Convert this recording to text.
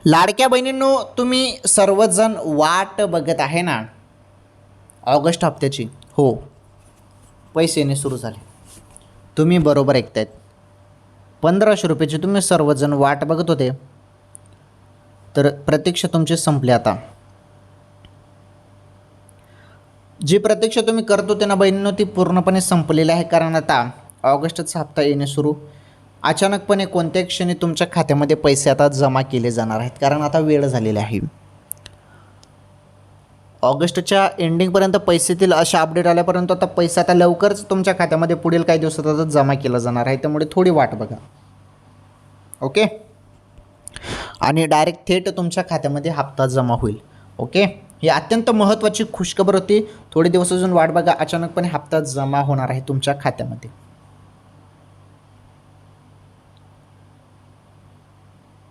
लाडक्या बहिणींनो, तुम्ही सर्वजण वाट बघत आहे ना ऑगस्ट हप्त्याची? हो, पैसे येणे सुरू झाले. तुम्ही बरोबर ऐकतायत. 1500 रुपयाची तुम्ही सर्वजण वाट बघत होते, तर प्रतीक्षा तुमची संपली. आता जी प्रतीक्षा तुम्ही करत होते ना बहिणींनो, ती पूर्णपणे संपलेली आहे. कारण आता ऑगस्टचा हप्ता येणे सुरू. अचानकपणे कोणत्याही क्षणी तुमच्या खात्यामध्ये पैसे आता जमा केले जाणार आहेत, कारण आता वेळ झालेली आहे. ऑगस्टच्या एंडिंगपर्यंत पैसे येतील अशा अपडेट आल्यापर्यंत आता पैसा आता लवकरच तुमच्या खात्यामध्ये पुढील काही दिवसात आता जमा केला जाणार आहे. त्यामुळे थोडी वाट बघा. ओके, आणि डायरेक्ट थेट तुमच्या खात्यामध्ये हप्ता जमा होईल. ओके, ही अत्यंत महत्त्वाची खुशखबर होती. थोडे दिवस अजून वाट बघा, अचानकपणे हप्ता जमा होणार आहे तुमच्या खात्यामध्ये.